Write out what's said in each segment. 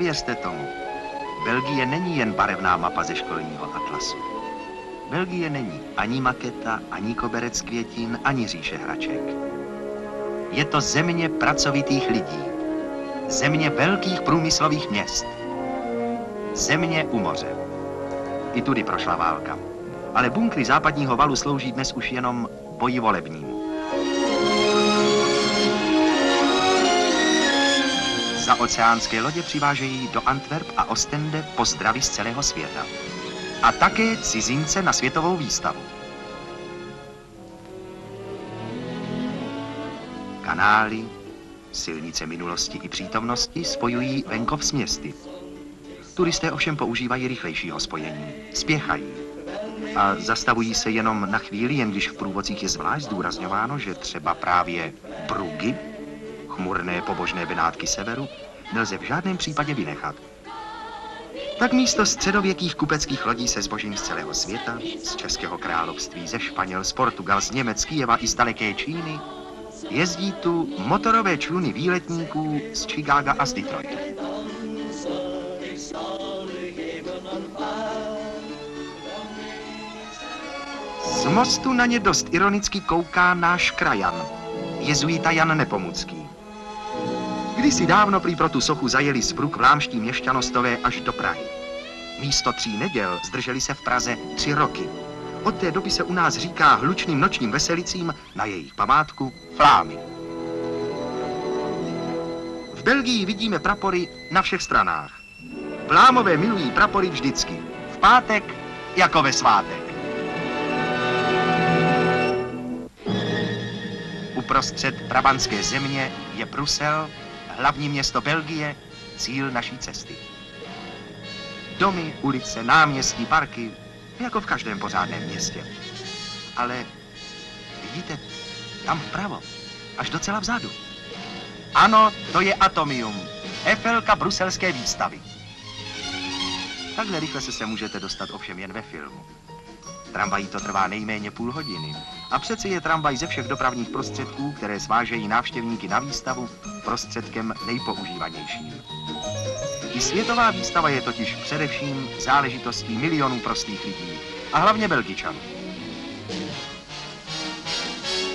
nevěřte tomu. Belgie není jen barevná mapa ze školního atlasu. Belgie není ani maketa, ani koberec květin, ani říše hraček. Je to země pracovitých lidí. Země velkých průmyslových měst. Země u moře. I tudy prošla válka. Ale bunkry západního valu slouží dnes už jenom boji volebnímu. Za oceánské lodě přivážejí do Antwerp a Ostende pozdravy z celého světa. A také cizince na světovou výstavu. Kanály, silnice minulosti i přítomnosti spojují venkov s městy. Turisté ovšem používají rychlejšího spojení. Spěchají. A zastavují se jenom na chvíli, jen když v průvodcích je zvlášť zdůrazňováno, že třeba právě Brugy, chmurné pobožné Benátky severu, nelze v žádném případě vynechat. Tak místo středověkých kupeckých lodí se zbožím z celého světa, z Českého království, ze Španěl, z Portugal, z Němec, Kyjeva i z daleké Číny, jezdí tu motorové čluny výletníků z Chicaga a z Detroitu. Z mostu na ně dost ironicky kouká náš krajan, jezuita Jan Nepomucký. Kdysi dávno prý pro tu sochu zajeli z Bruk vlámští měšťanostové až do Prahy. Místo 3 neděl zdrželi se v Praze 3 roky. Od té doby se u nás říká hlučným nočním veselicím na jejich památku Flámy. V Belgii vidíme prapory na všech stranách. Vlámové milují prapory vždycky. V pátek jako ve svátek. Uprostřed brabantské země je Brusel, hlavní město Belgie, cíl naší cesty. Domy, ulice, náměstí, parky, jako v každém pořádném městě. Ale vidíte, tam vpravo, až docela vzadu. Ano, to je Atomium, Eiffelka bruselské výstavy. Takhle rychle se můžete dostat ovšem jen ve filmu. Tramvají to trvá nejméně půl hodiny. A přeci je tramvaj ze všech dopravních prostředků, které svážejí návštěvníky na výstavu, prostředkem nejpoužívanějším. I světová výstava je totiž především záležitostí milionů prostých lidí. A hlavně Belgičanů.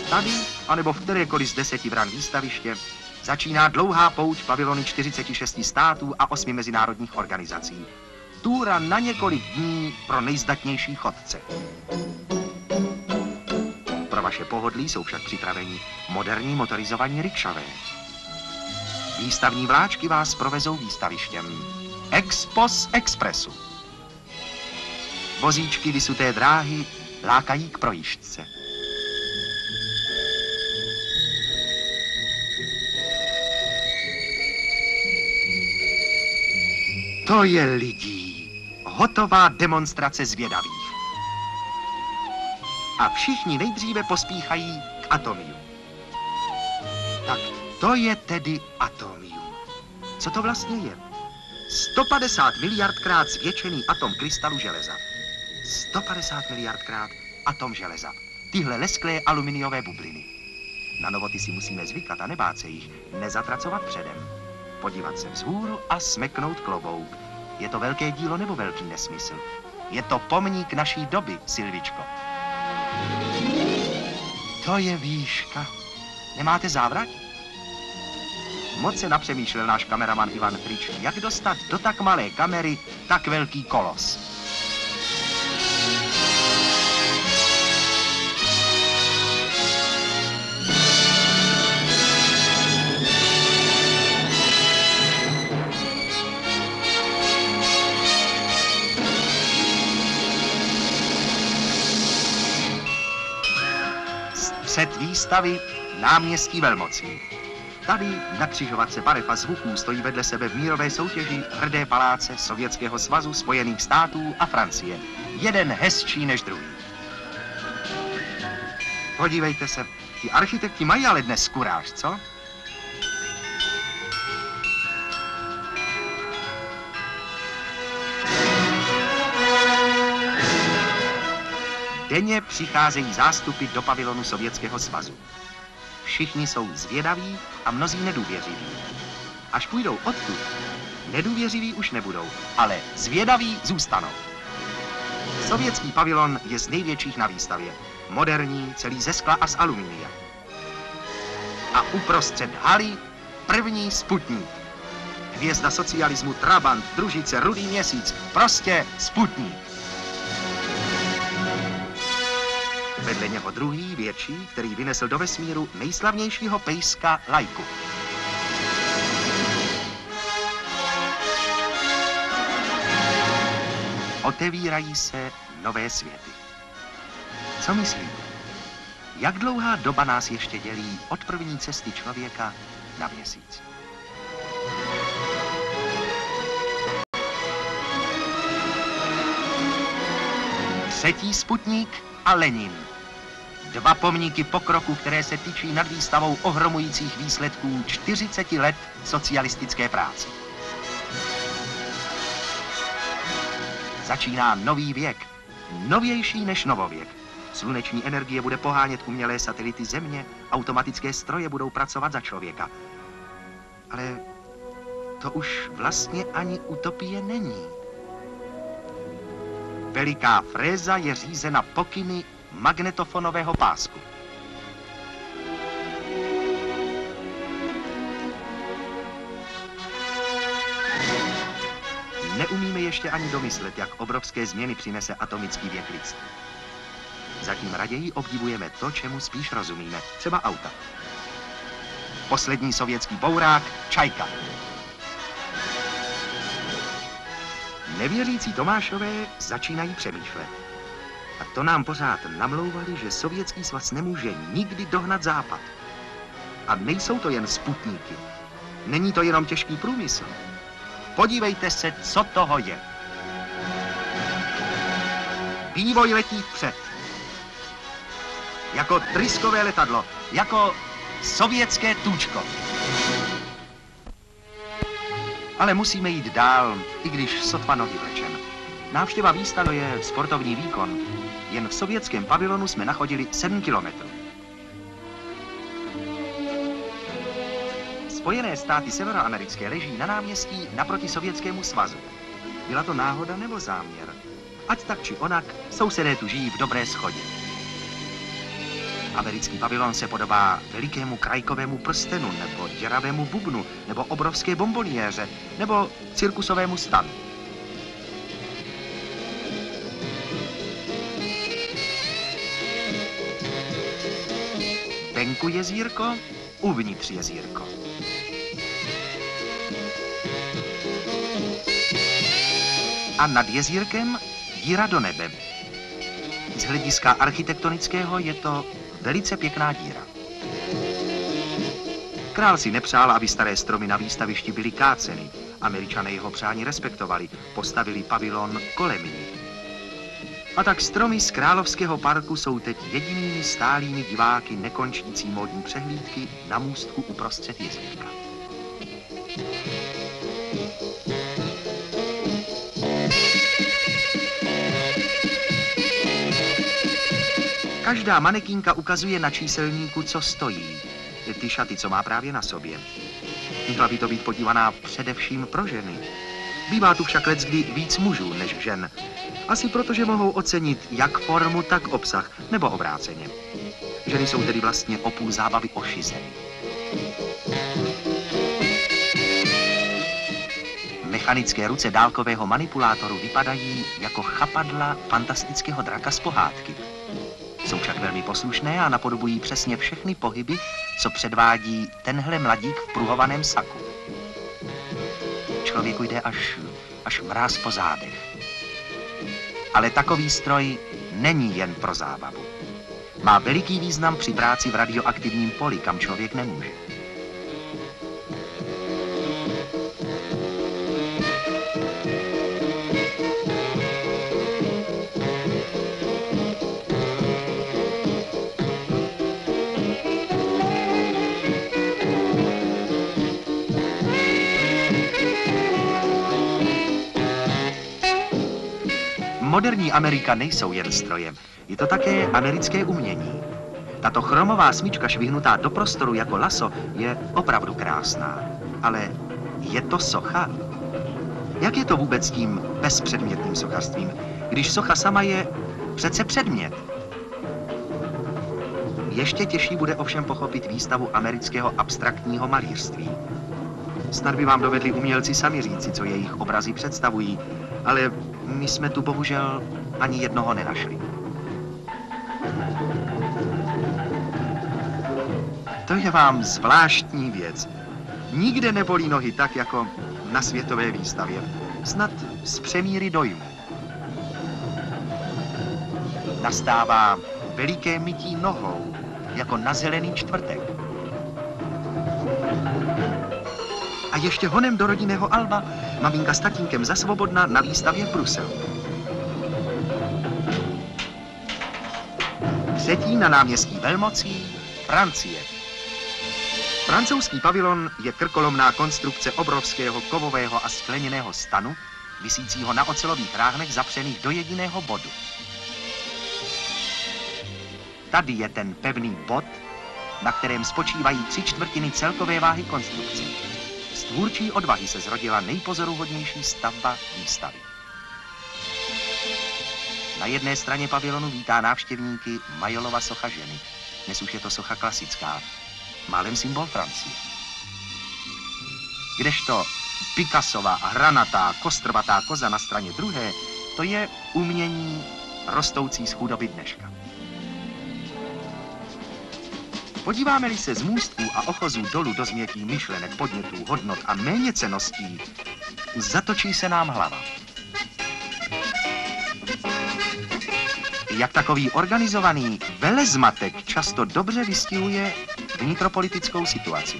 Tady, anebo v kterékoliv z 10 bran výstaviště, začíná dlouhá pouť pavilony 46 států a 8 mezinárodních organizací. Túra na několik dní pro nejzdatnější chodce. Pro vaše pohodlí jsou však připraveni moderní motorizovaní rikšové. Výstavní vláčky vás provezou výstavištěm. Expos Expressu. Vozíčky vysuté dráhy lákají k projížďce. To je lidí. Hotová demonstrace zvědavých. A všichni nejdříve pospíchají k Atomiu. Tak to je tedy Atomium. Co to vlastně je? 150 miliardkrát zvětšený atom krystalu železa. 150 miliardkrát atom železa. Tyhle lesklé aluminiové bubliny. Na novoty si musíme zvykat a nebát se jich, nezatracovat předem. Podívat se vzhůru a smeknout klobouk. Je to velké dílo nebo velký nesmysl? Je to pomník naší doby, Silvičko. To je výška. Nemáte závrať? Moc se napřemýšlel náš kameraman Ivan Frič, jak dostat do tak malé kamery tak velký kolos. Před výstavy náměstí velmocí. Tady na křižovatce barev a zvuků stojí vedle sebe v mírové soutěži hrdé paláce Sovětského svazu, Spojených států a Francie. Jeden hezčí než druhý. Podívejte se, ti architekti mají ale dnes kuráž, co? Denně přicházejí zástupy do pavilonu Sovětského svazu. Všichni jsou zvědaví a mnozí nedůvěřiví. Až půjdou odtud, Nedůvěřiví už nebudou, ale zvědaví zůstanou. Sovětský pavilon je z největších na výstavě. Moderní, celý ze skla a z aluminia. A uprostřed haly první Sputník. Hvězda socialismu, Trabant, družice, Rudý měsíc. Prostě Sputník. Vedle něho druhý, větší, který vynesl do vesmíru nejslavnějšího pejska Lajku. Otevírají se nové světy. Co myslíte? Jak dlouhá doba nás ještě dělí od první cesty člověka na Měsíc? Třetí Sputník a Lenin. Dva pomníky pokroku, které se tyčí nad výstavou ohromujících výsledků 40 let socialistické práce. Začíná nový věk, novější než novověk. Sluneční energie bude pohánět umělé satelity Země, automatické stroje budou pracovat za člověka. Ale to už vlastně ani utopie není. Veliká fréza je řízena pokyny magnetofonového pásku. Neumíme ještě ani domyslet, jak obrovské změny přinese atomický věk lidství. Zatím raději obdivujeme to, čemu spíš rozumíme, třeba auta. Poslední sovětský bourák, Čajka. Nevěřící Tomášové začínají přemýšlet. A to nám pořád namlouvali, že Sovětský svaz nemůže nikdy dohnat Západ. A nejsou to jen Sputníky. Není to jenom těžký průmysl. Podívejte se, co toho je. Vývoj letí vpřed. Jako tryskové letadlo, jako sovětské tůčko. Ale musíme jít dál, i když sotva nohy vlečen. Návštěva výstavy je sportovní výkon. Jen v sovětském pavilonu jsme nachodili 7 kilometrů. Spojené státy severoamerické leží na náměstí naproti Sovětskému svazu. Byla to náhoda nebo záměr? Ať tak či onak, sousedé tu žijí v dobré shodě. Americký pavilon se podobá velikému krajkovému prstenu, nebo děravému bubnu, nebo obrovské bomboniéře, nebo cirkusovému stanu. Venku jezírko, uvnitř jezírko. A nad jezírkem díra do nebe. Z hlediska architektonického je to velice pěkná díra. Král si nepřál, aby staré stromy na výstavišti byly káceny. Američané jeho přání respektovali, postavili pavilon kolem nich. A tak stromy z Královského parku jsou teď jedinými stálými diváky nekončící módní přehlídky na můstku uprostřed jezírka. Každá manekínka ukazuje na číselníku, co stojí. Ty šaty, co má právě na sobě. Měla by to být podívaná především pro ženy. Bývá tu však leckdy víc mužů než žen. Asi proto, že mohou ocenit jak formu, tak obsah, nebo obráceně. Ženy jsou tedy vlastně o půl zábavy ošizeny. Mechanické ruce dálkového manipulátoru vypadají jako chapadla fantastického draka z pohádky. Jsou však velmi poslušné a napodobují přesně všechny pohyby, co předvádí tenhle mladík v pruhovaném saku. Člověku jde až mráz po zádech. Ale takový stroj není jen pro zábavu. Má veliký význam při práci v radioaktivním poli, kam člověk nemůže. Moderní Amerika nejsou jen stroje, je to také americké umění. Tato chromová smyčka švihnutá do prostoru jako laso je opravdu krásná. Ale je to socha? Jak je to vůbec s tím bezpředmětným sochařstvím, když socha sama je přece předmět? Ještě těžší bude ovšem pochopit výstavu amerického abstraktního malířství. Snad by vám dovedli umělci sami říci, co jejich obrazy představují, ale my jsme tu bohužel ani jednoho nenašli. To je vám zvláštní věc. Nikde nebolí nohy tak, jako na světové výstavě. Snad z přemíry dojmu. Nastává veliké mytí nohou, jako na Zelený čtvrtek. A ještě honem do rodinného alba maminka s tatínkem za svobodna na výstavě v Bruselu. Třetí na náměstí Velmocí, Francie. Francouzský pavilon je krkolomná konstrukce obrovského kovového a skleněného stanu, visícího na ocelových ráhnech zapřených do jediného bodu. Tady je ten pevný bod, na kterém spočívají 3/4 celkové váhy konstrukce. Z tvůrčí odvahy se zrodila nejpozoruhodnější stavba výstavy. Na jedné straně pavilonu vítá návštěvníky Mayolova socha ženy. Dnes už je to socha klasická, málem symbol Francie. Kdežto Picassova hranatá, kostrbatá koza na straně druhé, to je umění rostoucí z chudoby dneška. Podíváme-li se z můstků a ochozů dolů do změtí myšlenek, podnětů, hodnot a méněcenností, zatočí se nám hlava. Jak takový organizovaný velezmatek často dobře vystihuje vnitropolitickou situaci.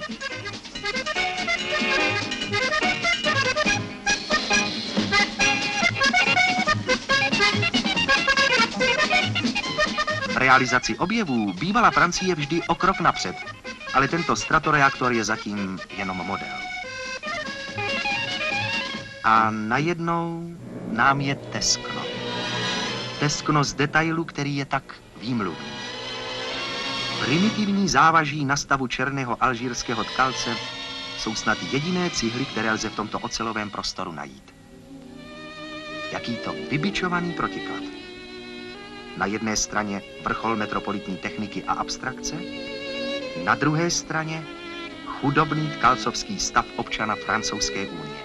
V realizaci objevů bývala Francie vždy o krok napřed, ale tento stratoreaktor je zatím jenom model. A najednou nám je teskno. Teskno z detailu, který je tak výmluvný. Primitivní závaží na stavu černého alžírského tkalce jsou snad jediné cihly, které lze v tomto ocelovém prostoru najít. Jaký to vybičovaný protiklad. Na jedné straně vrchol metropolitní techniky a abstrakce, na druhé straně chudobný tkalcovský stav občana Francouzské unie.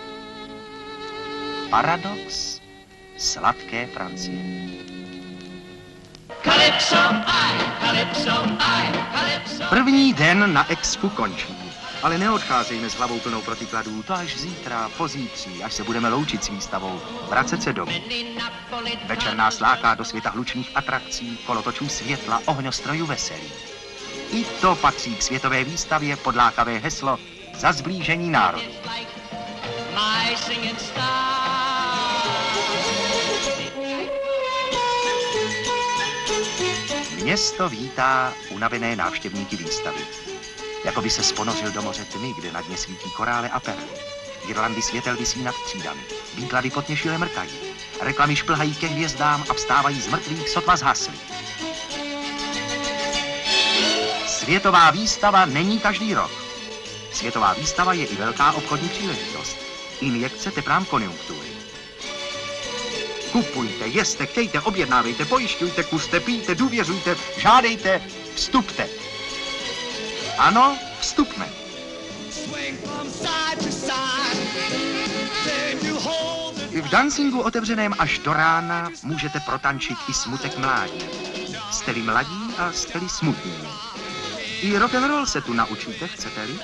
Paradox sladké Francie. První den na expu končí, ale neodcházejme s hlavou plnou protikladů, to až zítra, pozítří, až se budeme loučit s výstavou, vracet se domů. Večer nás láká do světa hlučných atrakcí, kolotočů světla, ohňostrojů veselí. I to patří k světové výstavě pod lákavé heslo za zblížení národu. Město vítá unavené návštěvníky výstavy. Jako by se sponořil do moře tmy, kde na dně svítí korále a perly. Girlandy světel visí nad třídami, výklady potněšile mrkají. Reklamy šplhají ke hvězdám a vstávají z mrtvých, sotva zhasly. Světová výstava není každý rok. Světová výstava je i velká obchodní příležitost. Injekce teprám konjunktury. Kupujte, jeste, chtějte, objednávejte, pojišťujte, kuřte, pijte, důvěřujte, žádejte, vstupte. Ano, vstupme. V dancingu otevřeném až do rána můžete protančit i smutek mládí. Jste-li mladí a jste-li smutní. I rock'n'roll se tu naučíte, chcete-li?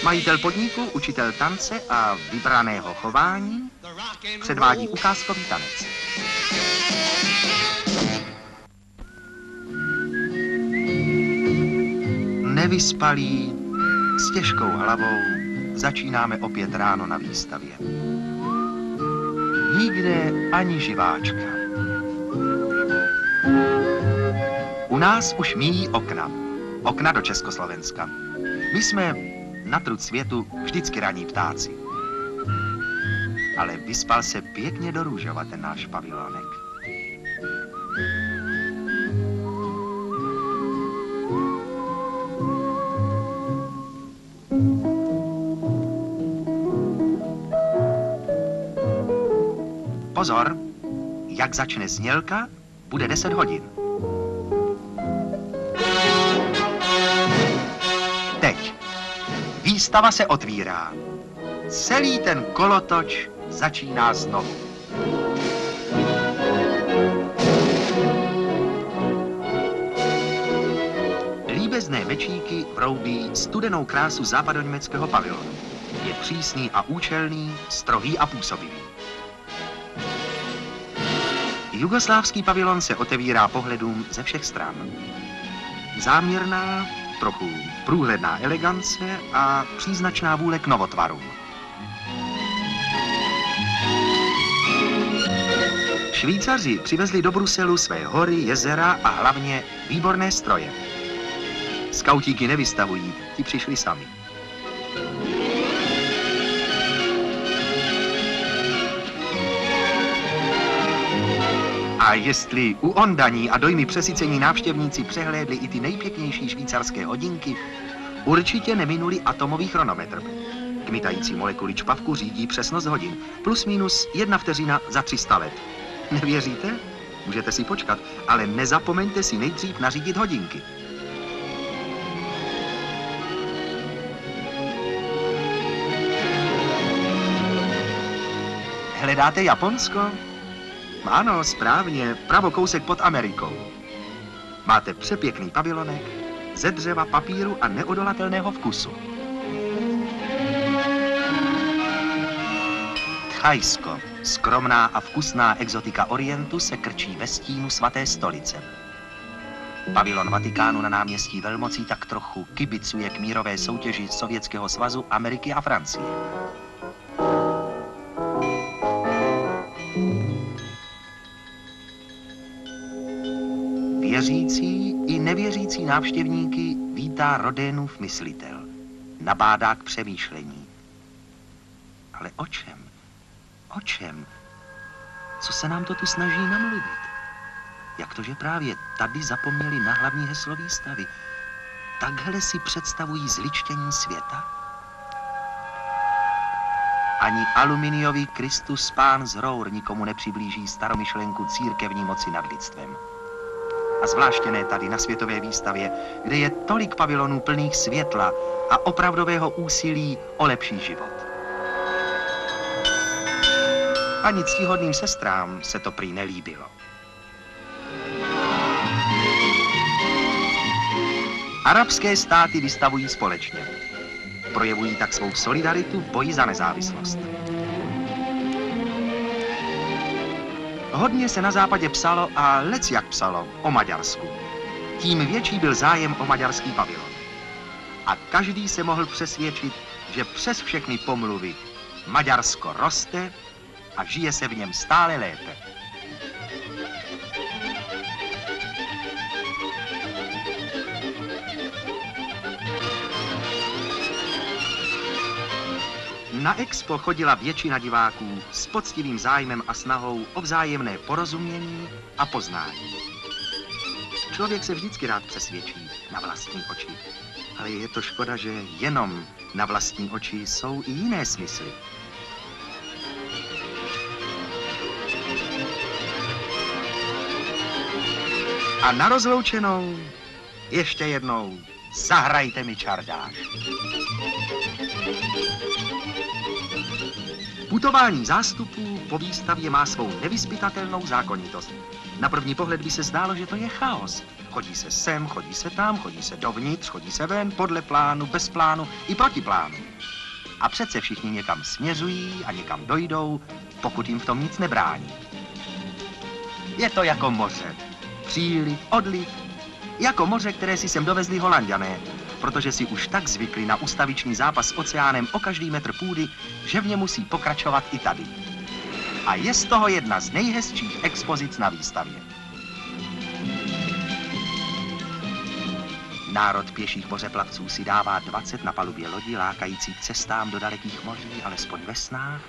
Majitel podniku, učitel tance a vybraného chování předvádí ukázkový tanec. Nevyspalí, s těžkou hlavou začínáme opět ráno na výstavě. Nikde ani živáčka. U nás už míjí okna. Okna do Československa. My jsme na trud světu vždycky raní ptáci. Ale vyspal se pěkně do růžova ten náš pavilonek. pozor, jak začne znělka, bude 10 hodin. Teď. Výstava se otvírá. Celý ten kolotoč začíná znovu. Líbezné mečíky vroubí studenou krásu západoněmeckého pavilonu. Je přísný a účelný, strohý a působivý. Jugoslávský pavilon se otevírá pohledům ze všech stran. Záměrná, trochu průhledná elegance a příznačná vůle k novotvarům. Švýcaři přivezli do Bruselu své hory, jezera a hlavně výborné stroje. Skautíky nevystavují, ti přišli sami. A jestli u ondaní a dojmy přesycení návštěvníci přehlédli i ty nejpěknější švýcarské hodinky, určitě neminuli atomový chronometr. Kmitající molekuly čpavku řídí přesnost hodin, plus minus 1 vteřina za 300 let. Nevěříte? Můžete si počkat, ale nezapomeňte si nejdřív nařídit hodinky. Hledáte Japonsko? Ano, správně, pravo kousek pod Amerikou. Máte přepěkný pavilonek, ze dřeva, papíru a neodolatelného vkusu. Thajsko, skromná a vkusná exotika Orientu, se krčí ve stínu svaté stolice. Pavilon Vatikánu na náměstí Velmocí tak trochu kibicuje k mírové soutěži Sovětského svazu, Ameriky a Francie. Věřící i nevěřící návštěvníky vítá Rodénův myslitel. Nabádá k přemýšlení. Ale o čem? O čem? Co se nám to tu snaží namluvit? Jak to, že právě tady zapomněli na hlavní heslo výstavy? Takhle si představují zličtění světa? Ani aluminiový Kristus Pán z rour nikomu nepřiblíží staromyšlenku církevní moci nad lidstvem. A zvláště ne tady na světové výstavě, kde je tolik pavilonů plných světla a opravdového úsilí o lepší život. Ani ctihodným sestrám se to prý nelíbilo. Arabské státy vystavují společně. Projevují tak svou solidaritu v boji za nezávislost. Hodně se na západě psalo a lecjak psalo o Maďarsku. Tím větší byl zájem o maďarský pavilon. A každý se mohl přesvědčit, že přes všechny pomluvy Maďarsko roste a žije se v něm stále lépe. Na expo chodila většina diváků s poctivým zájmem a snahou o vzájemné porozumění a poznání. Člověk se vždycky rád přesvědčí na vlastní oči, ale je to škoda, že jenom na vlastní oči jsou i jiné smysly. A na rozloučenou ještě jednou zahrajte mi čardáš. Putování zástupů po výstavě má svou nevyzpytatelnou zákonitost. Na první pohled by se zdálo, že to je chaos. Chodí se sem, chodí se tam, chodí se dovnitř, chodí se ven, podle plánu, bez plánu i proti plánu. A přece všichni někam směřují a někam dojdou, pokud jim v tom nic nebrání. Je to jako moře. Příliv, odliv. Jako moře, které si sem dovezli Holanďané, protože si už tak zvykli na ustavičný zápas s oceánem o každý metr půdy, že v něm musí pokračovat i tady. A je z toho jedna z nejhezčích expozic na výstavě. Národ pěších mořeplavců si dává 20 na palubě lodi, lákající k cestám do dalekých moří, alespoň ve snách,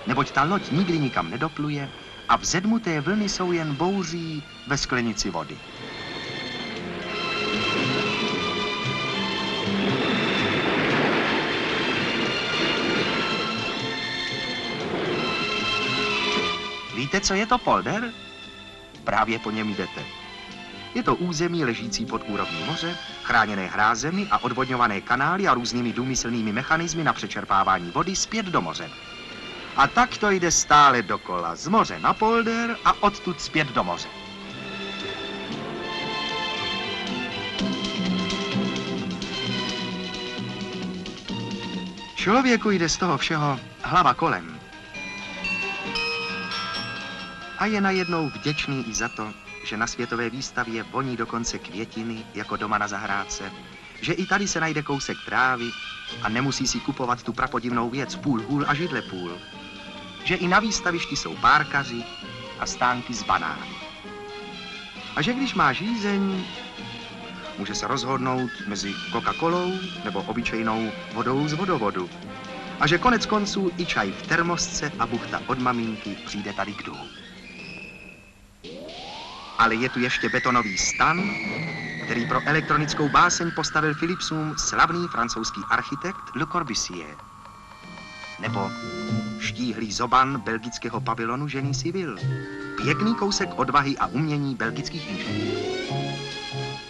neboť ta loď nikdy nikam nedopluje a vzedmuté vlny jsou jen bouří ve sklenici vody. Víte, Víte, co je to polder? Právě po něm jdete. Je to území ležící pod úrovní moře, chráněné hrázemi a odvodňované kanály a různými důmyslnými mechanismy na přečerpávání vody zpět do moře. A tak to jde stále dokola, z moře na polder a odtud zpět do moře. Člověku jde z toho všeho hlava kolem. A je najednou vděčný i za to, že na světové výstavě voní dokonce květiny, jako doma na zahrádce, že i tady se najde kousek trávy a nemusí si kupovat tu prapodivnou věc půl hůl a židle půl. Že i na výstavišti jsou párkaři a stánky z banány. A že když má žízeň, může se rozhodnout mezi Coca-Colou nebo obyčejnou vodou z vodovodu. A že konec konců i čaj v termosce a buchta od maminky přijde tady k dnu. Ale je tu ještě betonový stan, který pro elektronickou báseň postavil Philipsům slavný francouzský architekt Le Corbusier. Nebo štíhlý zoban belgického pavilonu Génie Civil. Pěkný kousek odvahy a umění belgických inženýrů.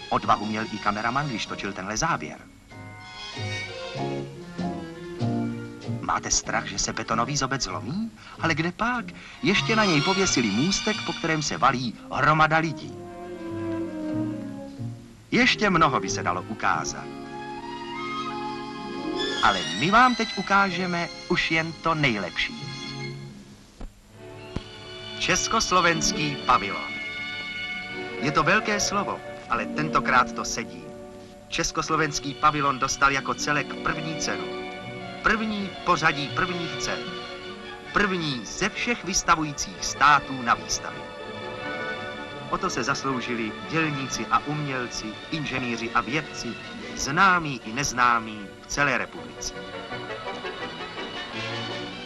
Odvahu měl i kameraman, když točil tenhle záběr. Máte strach, že se betonový zobec zlomí? Ale kde pak? Ještě na něj pověsili můstek, po kterém se valí hromada lidí. Ještě mnoho by se dalo ukázat. Ale my vám teď ukážeme už jen to nejlepší. Československý pavilon. Je to velké slovo, ale tentokrát to sedí. Československý pavilon dostal jako celek první cenu. První v pořadí prvních cen. První ze všech vystavujících států na výstavě. O to se zasloužili dělníci a umělci, inženýři a vědci, známí i neznámí v celé republice.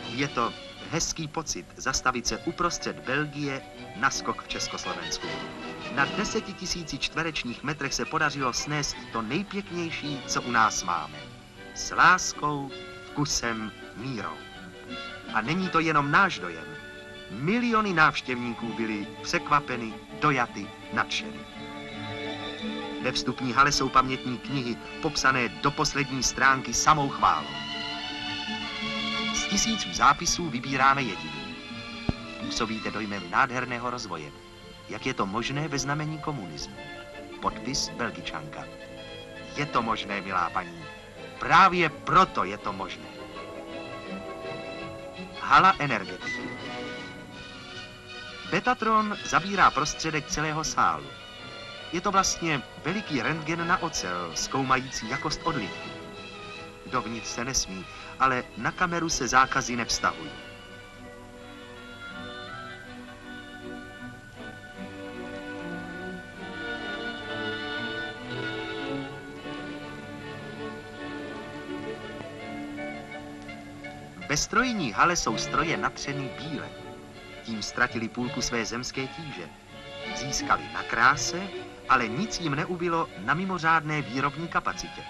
Je to hezký pocit zastavit se uprostřed Belgie na skok v Československu. Na 10 000 čtverečních metrech se podařilo snést to nejpěknější, co u nás máme. S láskou, vkusem, mírou. A není to jenom náš dojem. Miliony návštěvníků byly překvapeny, dojaty, nadšeny. Ve vstupní hale jsou pamětní knihy, popsané do poslední stránky samou chválou. Z tisíců zápisů vybíráme jediný. Působíte dojmem nádherného rozvoje. Jak je to možné ve znamení komunismu? Podpis Belgičanka. Je to možné, milá paní. Právě proto je to možné. Hala energetiky. Betatron zabírá prostředek celého sálu. Je to vlastně veliký rentgen na ocel, zkoumající jakost odlitku. Dovnitř se nesmí, ale na kameru se zákazy nevztahují. Ve strojní hale jsou stroje natřený bíle. Tím ztratili půlku své zemské tíže. Získali na kráse, ale nic jim neubylo na mimořádné výrobní kapacitě.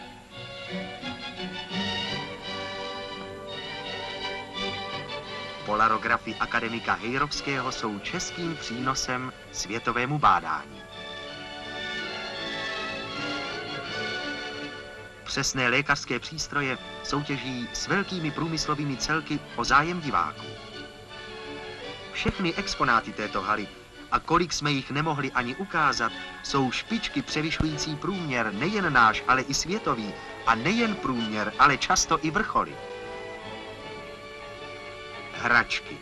Polarografy akademika Hejrovského jsou českým přínosem světovému bádání. Přesné lékařské přístroje soutěží s velkými průmyslovými celky o zájem diváků. Všechny exponáty této haly, a kolik jsme jich nemohli ani ukázat, jsou špičky převyšující průměr nejen náš, ale i světový, a nejen průměr, ale často i vrcholy. Hračky.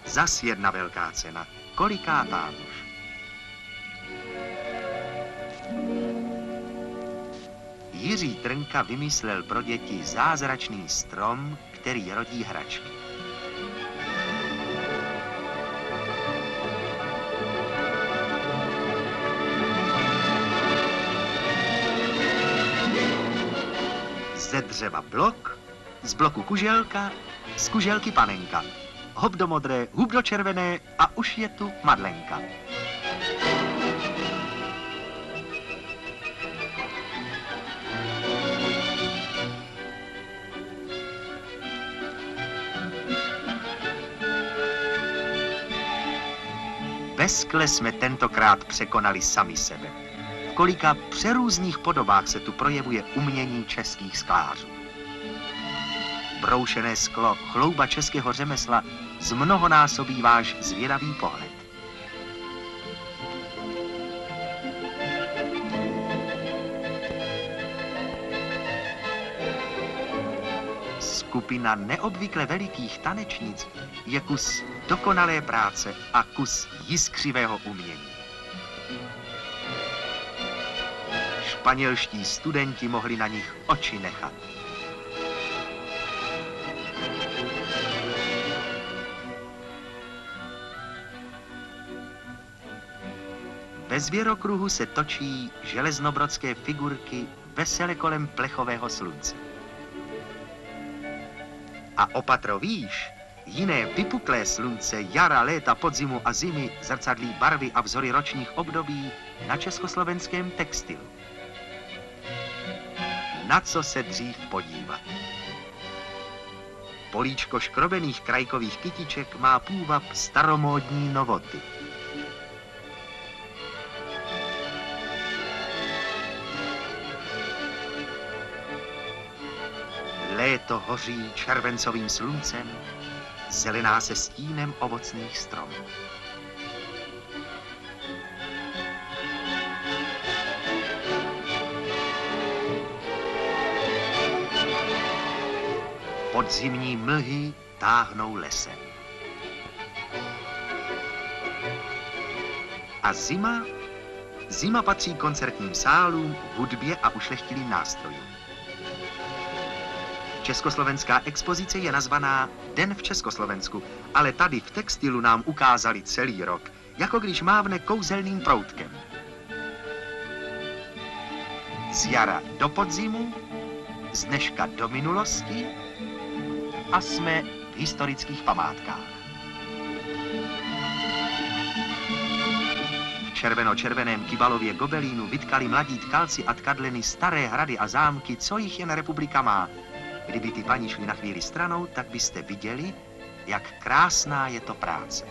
Zas jedna velká cena. Kolikátá už. Jiří Trnka vymyslel pro děti zázračný strom, který rodí hračky. Ze dřeva blok, z bloku kuželka, z kuželky panenka. Hop do modré, hub do červené a už je tu Madlenka. Neskle jsme tentokrát překonali sami sebe. V kolika přerůzných podobách se tu projevuje umění českých sklářů. Broušené sklo, chlouba českého řemesla, zmnohonásobí váš zvědavý pohled. Skupina neobvykle velikých tanečnic je kus dokonalé práce a kus jiskřivého umění. Španělští studenti mohli na nich oči nechat. Ve zvěrokruhu se točí železnobrodské figurky vesele kolem plechového slunce. A opatro výš, jiné vypuklé slunce, jara, léta, podzimu a zimy zrcadlí barvy a vzory ročních období na československém textilu. Na co se dřív podívat? Políčko škrobených krajkových kytiček má půvab staromódní novoty. Léto hoří červencovým sluncem, zelená se stínem ovocných stromů. Podzimní mlhy táhnou lesem. A zima? Zima patří koncertním sálům, hudbě a ušlechtilým nástrojům. Československá expozice je nazvaná Den v Československu, ale tady v textilu nám ukázali celý rok, jako když mávne kouzelným proutkem. Z jara do podzimu, z dneška do minulosti a jsme v historických památkách. V červeno-červeném Kybalově gobelínu vytkali mladí tkalci a tkadleny staré hrady a zámky, co jich jen republika má. Kdyby ty paní šli na chvíli stranou, tak byste viděli, jak krásná je to práce.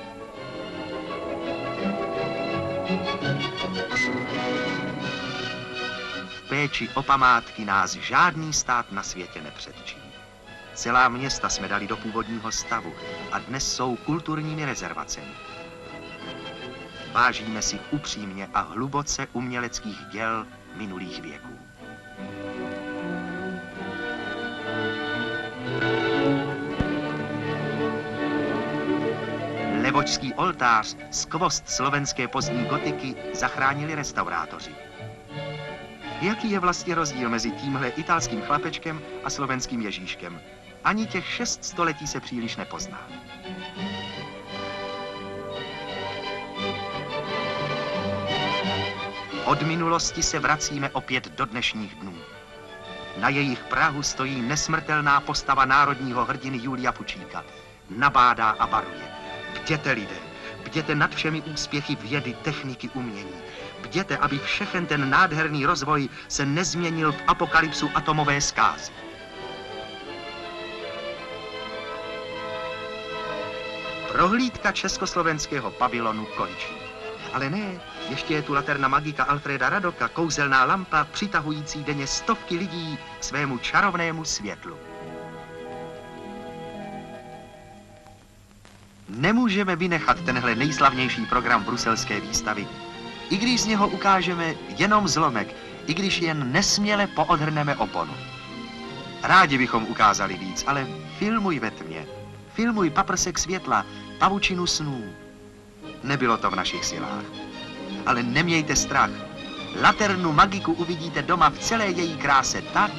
V péči o památky nás žádný stát na světě nepředčí. Celá města jsme dali do původního stavu a dnes jsou kulturními rezervacemi. Vážíme si upřímně a hluboce uměleckých děl minulých věků. Levočský oltář, skvost slovenské pozdní gotiky, zachránili restaurátoři. Jaký je vlastně rozdíl mezi tímhle italským chlapečkem a slovenským Ježíškem? Ani těch 6 století se příliš nepozná. Od minulosti se vracíme opět do dnešních dnů. Na jejich prahu stojí nesmrtelná postava národního hrdiny Julia Pučíka. Nabádá a varuje. Bděte, lidé, bděte nad všemi úspěchy vědy, techniky, umění. Bděte, aby všechen ten nádherný rozvoj se nezměnil v apokalypsu atomové zkázy. Prohlídka československého pavilonu končí. Ale ne, ještě je tu laterna magika Alfreda Radoka, kouzelná lampa, přitahující denně stovky lidí k svému čarovnému světlu. Nemůžeme vynechat tenhle nejslavnější program bruselské výstavy, i když z něho ukážeme jenom zlomek, i když jen nesměle poodhrneme oponu. Rádi bychom ukázali víc, ale filmuj ve tmě, filmuj paprsek světla, pavučinu snů. Nebylo to v našich silách. Ale nemějte strach. Laternu magiku uvidíte doma v celé její kráse tak,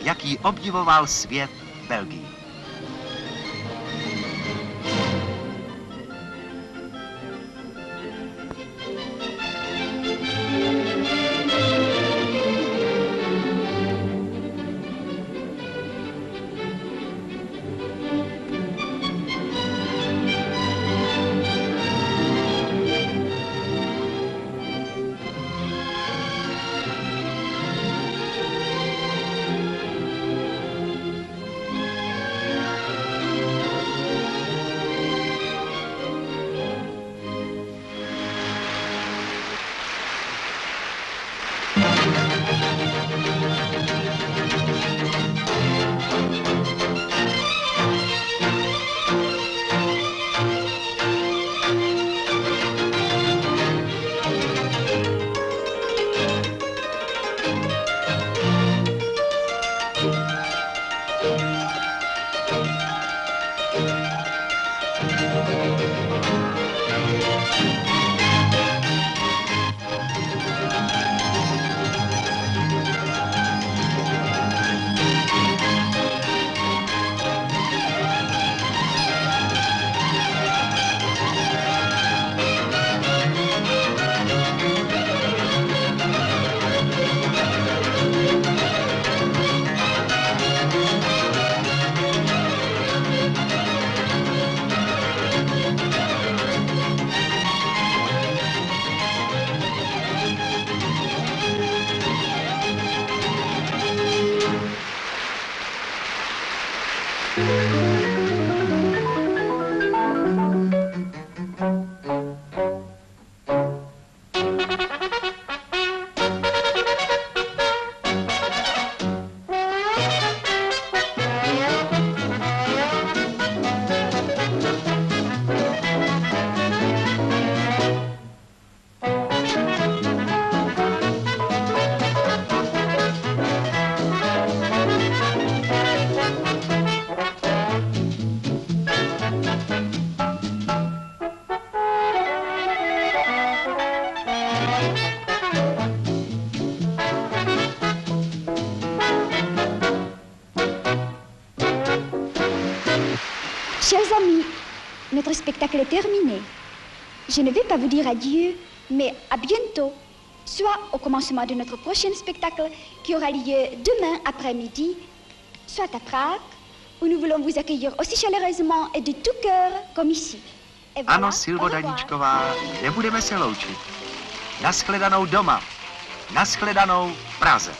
jak ji obdivoval svět v Belgii. Chers amis, notre spectacle est terminé. Je ne vais pas vous dire adieu, mais à bientôt, soit au commencement de notre prochain spectacle qui aura lieu demain après-midi, soit à Prague, où nous voulons vous accueillir aussi chaleureusement et de tout cœur comme ici. Et voilà, Ano, Silvo Daníčková, nebudeme se loučit. Naschledanou doma. Naschledanou v Praze.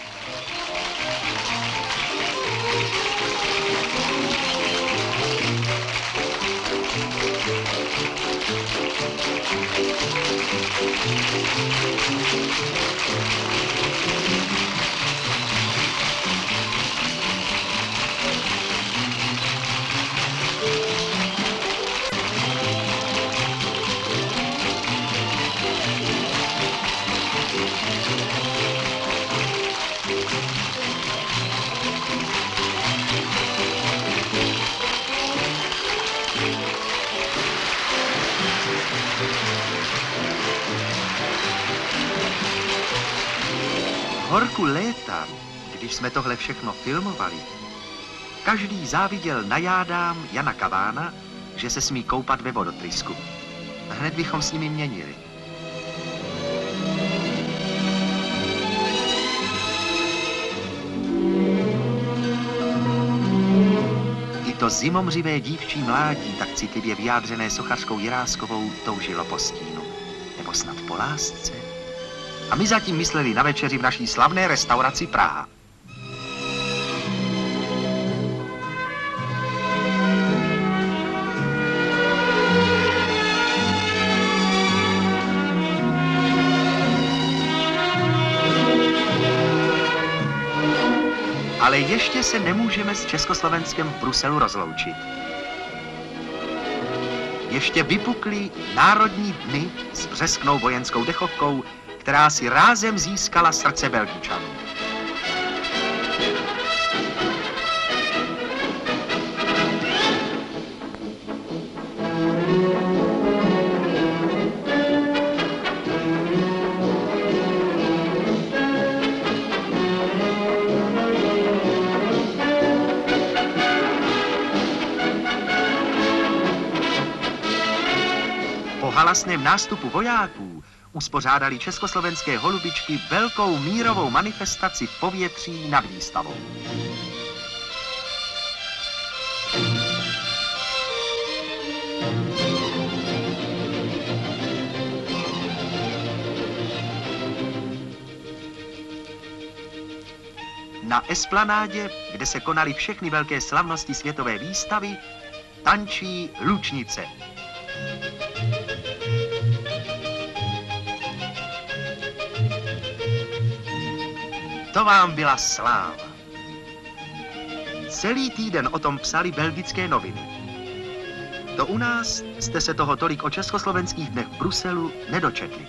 Horku léta, když jsme tohle všechno filmovali, každý záviděl najádám Jana Kavána, že se smí koupat ve vodotrysku. Hned bychom s nimi měnili. I to zimomřivé dívčí mládí, tak citlivě vyjádřené sochařkou Jiráskovou, toužilo po stínu. Nebo snad po lásce. A my zatím mysleli na večeři v naší slavné restauraci Praha. Ale ještě se nemůžeme s Československem v Bruselu rozloučit. Ještě vypukly národní dny s břesknou vojenskou dechovkou, která si rázem získala srdce Belgičanů. Po halasném nástupu vojáků uspořádali československé holubičky velkou mírovou manifestaci v povětří nad výstavou. Na esplanádě, kde se konaly všechny velké slavnosti světové výstavy, tančí lučnice. To vám byla sláva. Celý týden o tom psali belgické noviny. To u nás jste se toho tolik o československých dnech v Bruselu nedočetli.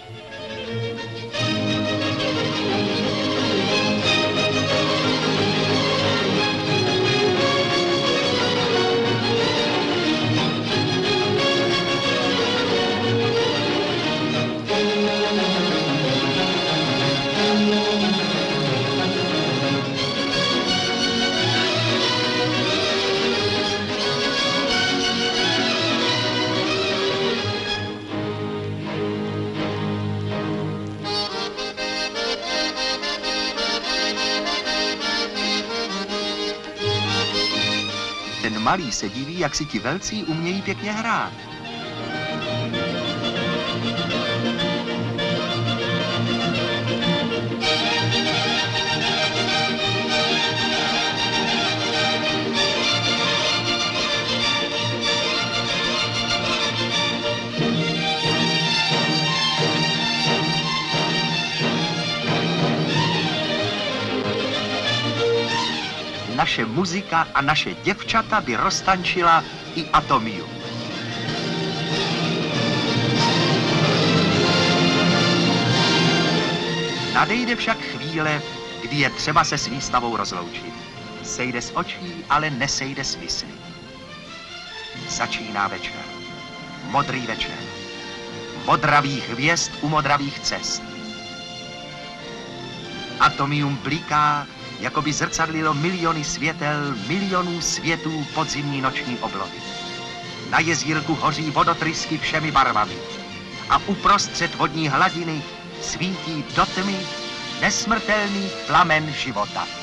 Ten malý se diví, jak si ti velcí umějí pěkně hrát. naše muzika a naše děvčata by roztančila i atomium. Nadejde však chvíle, kdy je třeba se s výstavou rozloučit. Sejde z očí, ale nesejde s mysli. Začíná večer. Modrý večer. Modravých hvězd u modravých cest. Atomium bliká, jako by zrcadlilo miliony světel, milionů světů podzimní noční oblohy. Na jezírku hoří vodotrysky všemi barvami a uprostřed vodní hladiny svítí do tmy nesmrtelný plamen života.